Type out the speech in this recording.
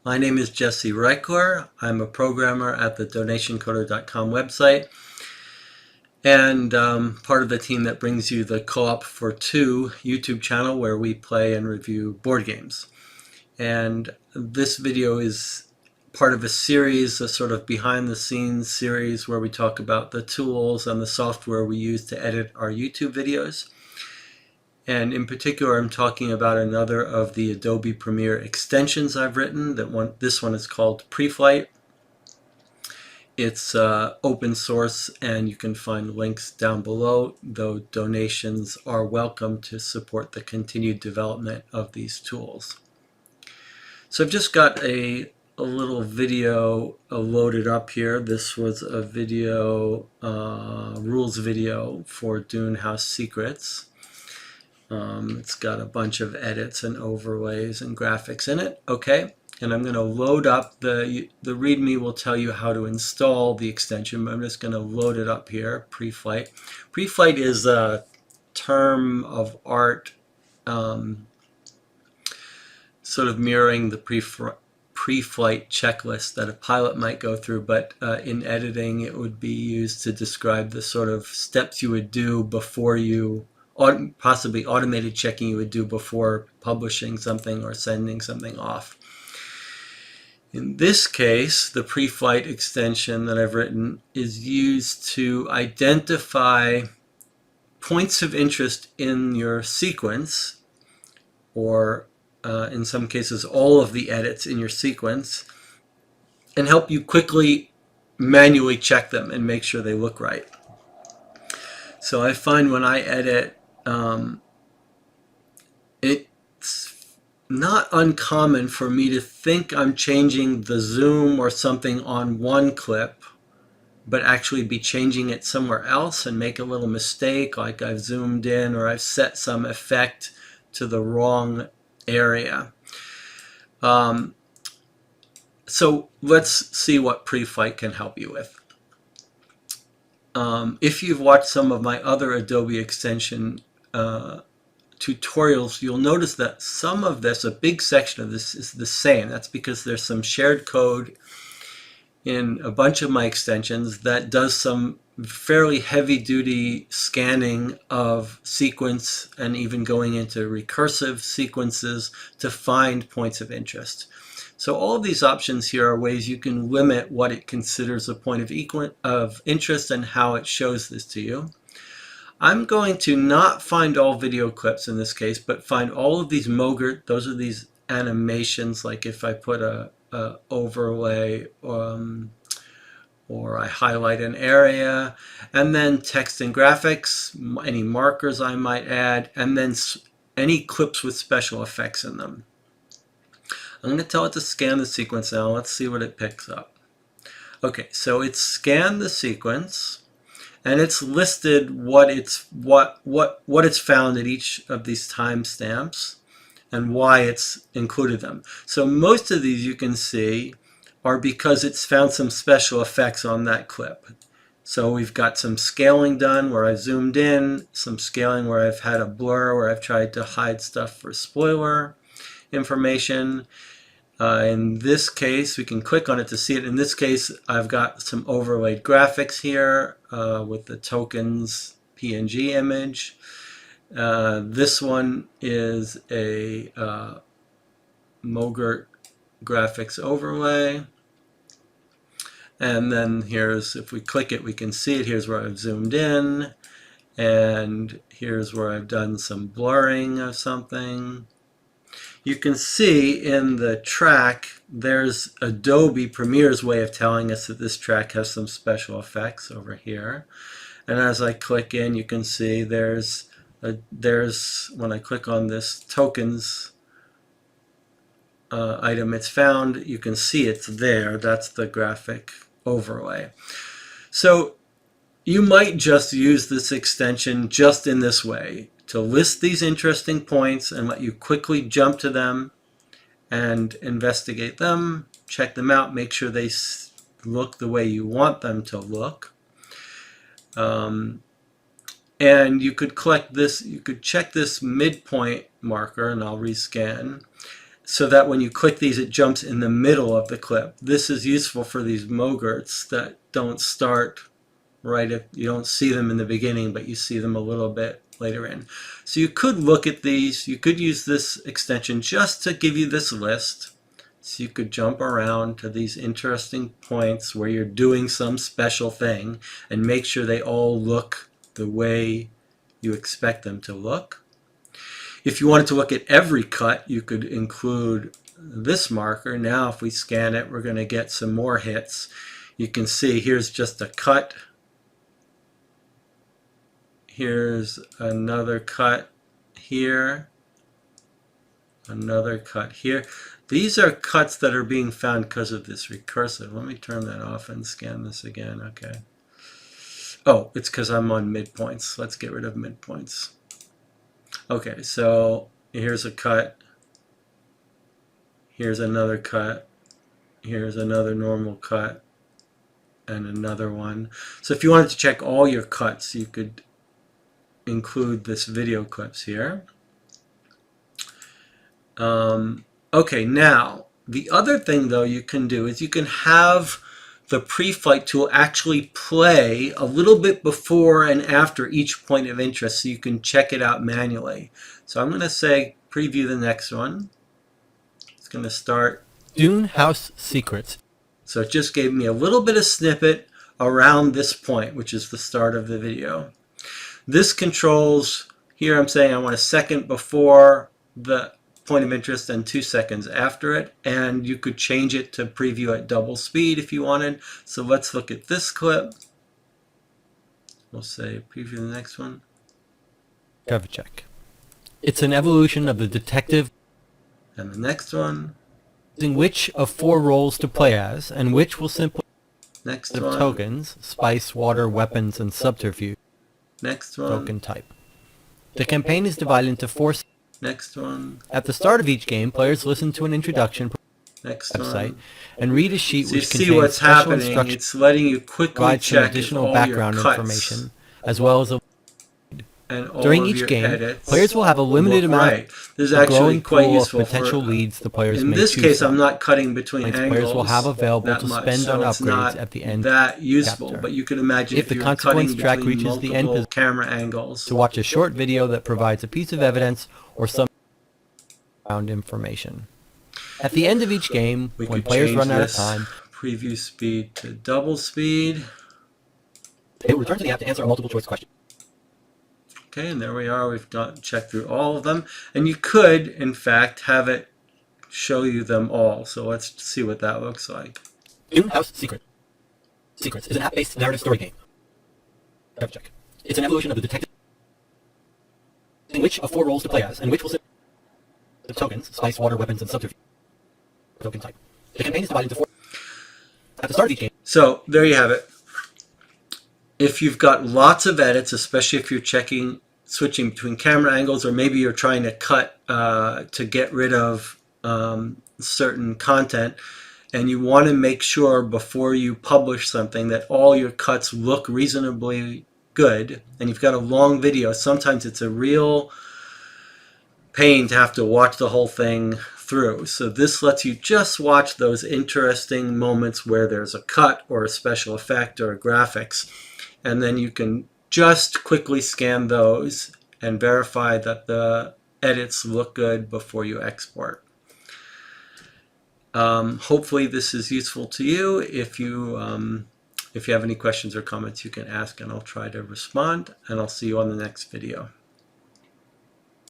My name is Jesse Reichler. I'm a programmer at the donationcoder.com website and part of the team that brings you the Co-op for Two YouTube channel where we play and review board games. And this video is part of a series, a sort of behind the scenes series where we talk about the tools and the software we use to edit our YouTube videos. And in particular, I'm talking about another of the Adobe Premiere extensions I've written. This one is called PreFlight. It's open source, and you can find links down below, though donations are welcome to support the continued development of these tools. So I've just got a little video loaded up here. This was a video, rules video for Dune House Secrets. It's got a bunch of edits and overlays and graphics in it. Okay, and I'm going to load up the README will tell you how to install the extension, but I'm just going to load it up here. PreFlight. PreFlight is a term of art, sort of mirroring the pre-flight checklist that a pilot might go through, but in editing it would be used to describe the sort of steps you would do before you possibly automated checking you would do before publishing something or sending something off. In this case, the PreFlight extension that I've written is used to identify points of interest in your sequence, or in some cases all of the edits in your sequence, and help you quickly manually check them and make sure they look right. So I find when I edit, it's not uncommon for me to think I'm changing the zoom or something on one clip, but actually be changing it somewhere else and make a little mistake, like I've zoomed in or I've set some effect to the wrong area. So let's see what PreFlight can help you with. If you've watched some of my other Adobe extension tutorials, you'll notice that some of this, a big section of this, is the same. That's because there's some shared code in a bunch of my extensions that does some fairly heavy-duty scanning of sequence and even going into recursive sequences to find points of interest. So all of these options here are ways you can limit what it considers a point of interest and how it shows this to you. I'm going to not find all video clips in this case, but find all of these Mogert. Those are these animations, like if I put a overlay or I highlight an area, and then text and graphics, any markers I might add, and then any clips with special effects in them. I'm going to tell it to scan the sequence now. Let's see what it picks up. Okay, so it's scanned the sequence, and it's listed what it's found at each of these timestamps and why it's included them. So most of these you can see are because it's found some special effects on that clip. So we've got some scaling done where I've zoomed in, some scaling where I've had a blur, where I've tried to hide stuff for spoiler information. In this case, we can click on it to see it. In this case, I've got some overlaid graphics here with the tokens PNG image. This one is a Mogert graphics overlay. And then here's, if we click it, we can see it. Here's where I've zoomed in. And here's where I've done some blurring of something. You can see in the track, there's Adobe Premiere's way of telling us that this track has some special effects over here. And as I click in, you can see there's when I click on this tokens item it's found, you can see it's there. That's the graphic overlay. So you might just use this extension just in this way, to list these interesting points and let you quickly jump to them and investigate them, check them out, make sure they look the way you want them to look. And you could collect this, you could check this midpoint marker, and I'll rescan, so that when you click these, it jumps in the middle of the clip. This is useful for these mogurts that don't start right if you don't see them in the beginning, but you see them a little bit later in. So you could look at these. You could use this extension just to give you this list. So you could jump around to these interesting points where you're doing some special thing and make sure they all look the way you expect them to look. If you wanted to look at every cut, you could include this marker. Now if we scan it, we're going to get some more hits. You can see here's just a cut. Here's another cut here. Another cut here. These are cuts that are being found because of this recursive. Let me turn that off and scan this again. Okay. Oh, it's because I'm on midpoints. Let's get rid of midpoints. Okay, so here's a cut. Here's another cut. Here's another normal cut. And another one. So if you wanted to check all your cuts, you could include this video clips here. Okay, now the other thing though you can do is you can have the PreFlight tool actually play a little bit before and after each point of interest so you can check it out manually. So I'm going to say preview the next one. It's going to start Dune House Secrets. So it just gave me a little bit of snippet around this point, which is the start of the video. This controls, here I'm saying I want a second before the point of interest and 2 seconds after it, and you could change it to preview at double speed if you wanted. So let's look at this clip. We'll say preview the next one. Cover check. It's an evolution of the detective And the next one. in which of 4 roles to play as, and which will simply Next of one. tokens, spice, water, weapons, and subterfuge. Next one. Token type. The campaign is divided into 4. Next one. At the start of each game, players listen to an introduction Next website one. and read a sheet So you which see contains what's special happening. instructions, It's letting you quickly provides some check if additional all background your cuts information, as well as a and all during of each your game, edits players will have a limited look amount right. This is of actually growing quite pool useful of potential for, leads the players in may this choose case from. I'm not cutting between Points angles players will have available that to much, spend so on it's upgrades not at the end that useful, chapter. but you can imagine If if the you're consequence cutting track between reaches the end multiple camera angles. to watch a short video that provides a piece of evidence or some background information. At the end of each game, We when could players change run out of this time, preview speed to double speed. they will return to the app to answer a multiple choice question. Okay, and there we are. We've checked through all of them. And you could, in fact, have it show you them all. So let's see what that looks like. Dune House Secrets is an app-based narrative story game. Cover check. It's an evolution of the detective in which of 4 roles to play as, and which will the tokens, spice, water, weapons, and subterfuge. Token type. The campaign is divided into 4. At the start of each game. So there you have it. If you've got lots of edits, especially if you're switching between camera angles, or maybe you're trying to cut to get rid of certain content, and you want to make sure before you publish something that all your cuts look reasonably good, and you've got a long video, sometimes it's a real pain to have to watch the whole thing through. So this lets you just watch those interesting moments where there's a cut or a special effect or a graphics, and then you can just quickly scan those and verify that the edits look good before you export. Hopefully this is useful to you. If you have any questions or comments, you can ask and I'll try to respond, and I'll see you on the next video.